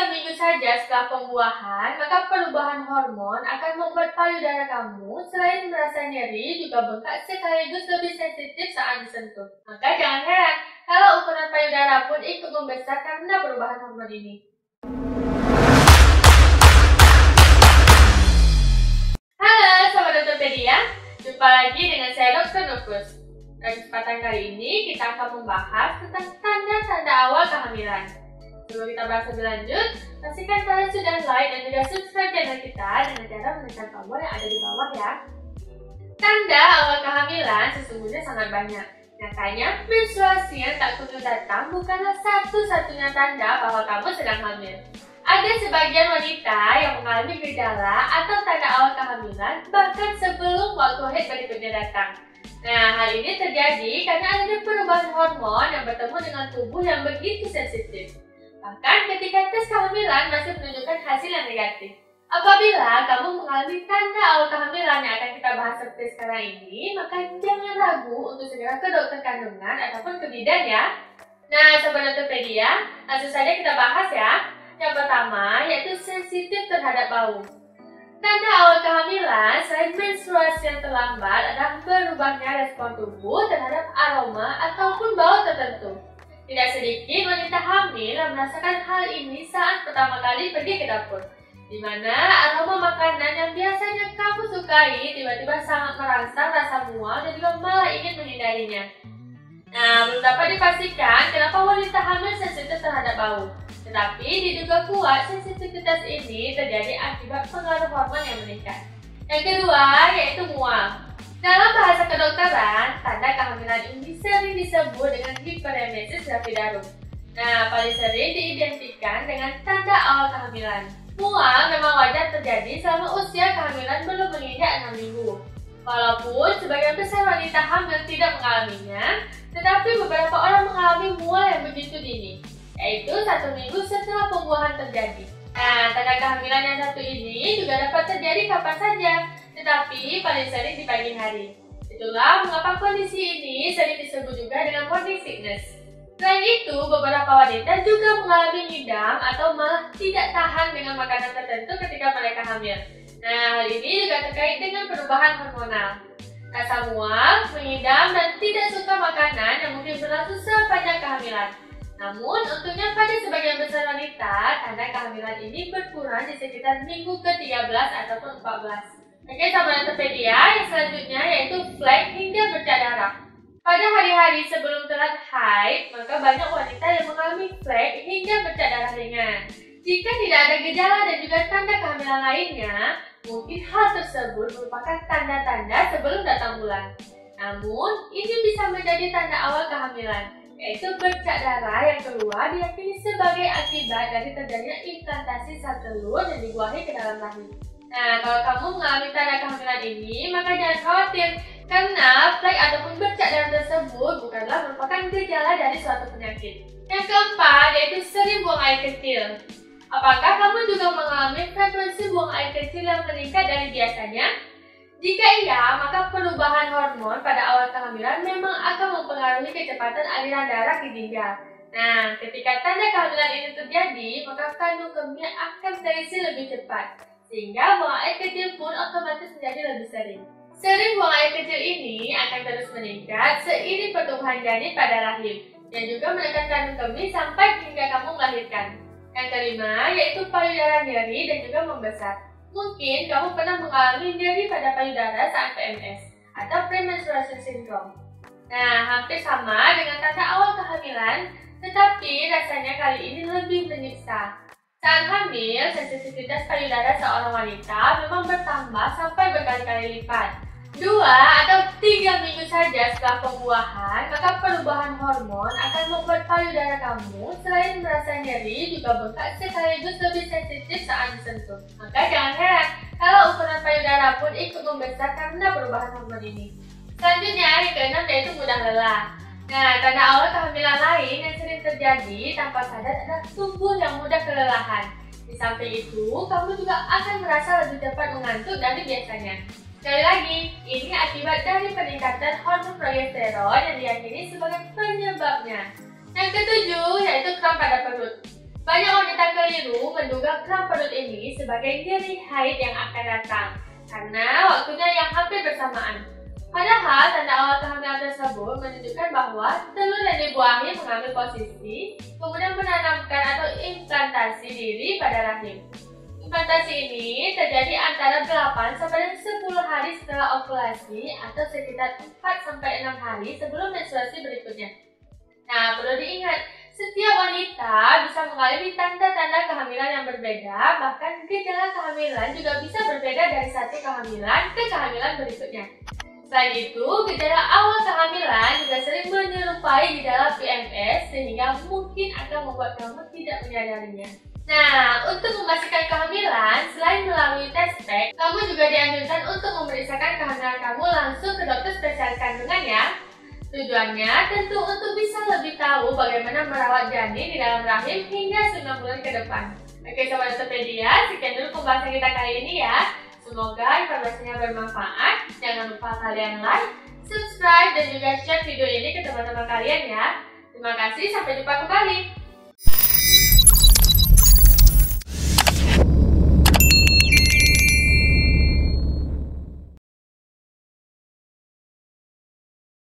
minggu saja setelah pembuahan, maka perubahan hormon akan membuat payudara kamu selain merasa nyeri juga bengkak sekaligus lebih sensitif saat disentuh. Maka jangan heran kalau ukuran payudara pun ikut membesar karena perubahan hormon ini. Halo Sobat Dokterpedia, jumpa lagi dengan saya Dr. Nukus. Pada kesempatan kali ini kita akan membahas tentang tanda-tanda awal kehamilan. Sebelum kita bahas lebih lanjut, pastikan kalian sudah like dan juga subscribe channel kita dengan cara menekan tombol yang ada di bawah ya. Tanda awal kehamilan sesungguhnya sangat banyak. Nyatanya, menstruasi yang tak kunjung datang bukanlah satu-satunya tanda bahwa kamu sedang hamil. Ada sebagian wanita yang mengalami gejala atau tanda awal kehamilan bahkan sebelum waktu haid berikutnya datang. Nah, hal ini terjadi karena adanya perubahan hormon yang bertemu dengan tubuh yang begitu sensitif. Bahkan ketika tes kehamilan masih menunjukkan hasil yang negatif. Apabila kamu mengalami tanda awal kehamilan yang akan kita bahas seperti sekarang ini, maka jangan ragu untuk segera ke dokter kandungan ataupun ke bidan ya. Nah, Sobat Dokterpedia, langsung saja kita bahas ya. Yang pertama, yaitu sensitif terhadap bau. Tanda awal kehamilan selain menstruasi yang terlambat adalah berubahnya respon tubuh terhadap aroma ataupun bau tertentu. Tidak sedikit wanita hamil yang merasakan hal ini saat pertama kali pergi ke dapur, di mana aroma makanan yang biasanya kamu sukai tiba-tiba sangat merangsang rasa mual dan juga malah ingin menghindarinya. Nah, belum dapat dipastikan kenapa wanita hamil sensitif terhadap bau. Tetapi diduga kuat sensitivitas ini terjadi akibat pengaruh hormon yang meningkat. Yang kedua yaitu mual. Dalam bahasa kedokteran, tanda kehamilan ini sering disebut dengan hiperemesis gravidarum. Nah, paling sering diidentikan dengan tanda awal kehamilan. Mual memang wajar terjadi selama usia kehamilan belum menginjak 6 minggu. Walaupun sebagian besar wanita hamil tidak mengalaminya, tetapi beberapa orang mengalami mual yang begitu dini, yaitu 1 minggu setelah pembuahan terjadi. Nah, tanda kehamilan yang satu ini juga dapat terjadi kapan saja, tetapi paling sering di pagi hari. Itulah mengapa kondisi ini sering disebut juga dengan morning sickness. Selain itu, beberapa wanita juga mengalami ngidam atau malah tidak tahan dengan makanan tertentu ketika mereka hamil. Nah, hal ini juga terkait dengan perubahan hormonal. Rasa mual, mengidam, dan tidak suka makanan yang mungkin berlangsung sepanjang kehamilan. Namun, untungnya pada sebagian besar wanita, tanda kehamilan ini berkurang di sekitar minggu ke-13 ataupun 14. Oke, Sobat Dokterpedia, yang selanjutnya yaitu flek hingga bercak darah. Pada hari-hari sebelum telat haid, maka banyak wanita yang mengalami flek hingga bercak darah ringan. Jika tidak ada gejala dan juga tanda kehamilan lainnya, mungkin hal tersebut merupakan tanda-tanda sebelum datang bulan. Namun, ini bisa menjadi tanda awal kehamilan, yaitu bercak darah yang keluar diyakini sebagai akibat dari terjadinya implantasi sel telur yang dibuahi ke dalam rahim. Nah, kalau kamu mengalami tanda kehamilan ini, maka jangan khawatir, karena flek ataupun bercak darah tersebut bukanlah merupakan gejala dari suatu penyakit. Yang keempat, yaitu sering buang air kecil. Apakah kamu juga mengalami frekuensi buang air kecil yang meningkat dari biasanya? Jika iya, maka perubahan hormon pada awal kehamilan memang akan mempengaruhi kecepatan aliran darah ke ginjal. Nah, ketika tanda kehamilan ini terjadi, maka kandung kemih akan terisi lebih cepat, sehingga buang air kecil pun otomatis menjadi lebih sering. Sering buang air kecil ini akan terus meningkat seiring pertumbuhan janin pada rahim, dan juga menekan kandung kemih sampai hingga kamu melahirkan. Yang kelima, yaitu payudara nyeri dan juga membesar. Mungkin kamu pernah mengalami nyeri pada payudara saat PMS atau premenstruation syndrome. Nah, hampir sama dengan tanda awal kehamilan, tetapi rasanya kali ini lebih menyiksa. Saat hamil, sensitivitas payudara seorang wanita memang bertambah sampai berkali-kali lipat. 2 atau 3 minggu saja setelah pembuahan, maka perubahan hormon akan membuat payudara kamu selain merasa nyeri juga bengkak sekaligus lebih sensitif saat disentuh. Maka jangan heran kalau ukuran payudara pun ikut membesar karena perubahan hormon ini. Selanjutnya, yang keenam yaitu mudah lelah. Nah, tanda awal kehamilan lain yang sering terjadi tanpa sadar adalah tubuh yang mudah kelelahan. Di samping itu, kamu juga akan merasa lebih cepat mengantuk dari biasanya. Sekali lagi, ini akibat dari peningkatan hormon progesteron yang diyakini sebagai penyebabnya. Yang ketujuh yaitu kram pada perut. Banyak wanita keliru menduga kram perut ini sebagai nyeri haid yang akan datang karena waktunya yang hampir bersamaan. Padahal tanda awal kehamilan tersebut menunjukkan bahwa telur yang dibuahi mengambil posisi, kemudian menanamkan atau implantasi diri pada rahim. Implantasi ini terjadi antara 8 sampai 10 hari setelah ovulasi atau sekitar 4 sampai 6 hari sebelum menstruasi berikutnya. Nah, perlu diingat, setiap wanita bisa mengalami tanda-tanda kehamilan yang berbeda, bahkan gejala kehamilan juga bisa berbeda dari satu kehamilan ke kehamilan berikutnya. Selain itu, gejala awal kehamilan juga sering menyerupai gejala PMS sehingga mungkin akan membuat kamu tidak menyadarinya. Nah, untuk memastikan kehamilan, selain melalui tes pack, kamu juga dianjurkan untuk memeriksakan kehamilan kamu langsung ke dokter spesialis kandungan ya. Tujuannya tentu untuk bisa lebih tahu bagaimana merawat janin di dalam rahim hingga 9 bulan ke depan. Oke Sobat Dokterpedia, sekian dulu pembahasan kita kali ini ya. Semoga informasinya bermanfaat. Jangan lupa kalian like, subscribe, dan juga share video ini ke teman-teman kalian ya. Terima kasih, sampai jumpa kembali.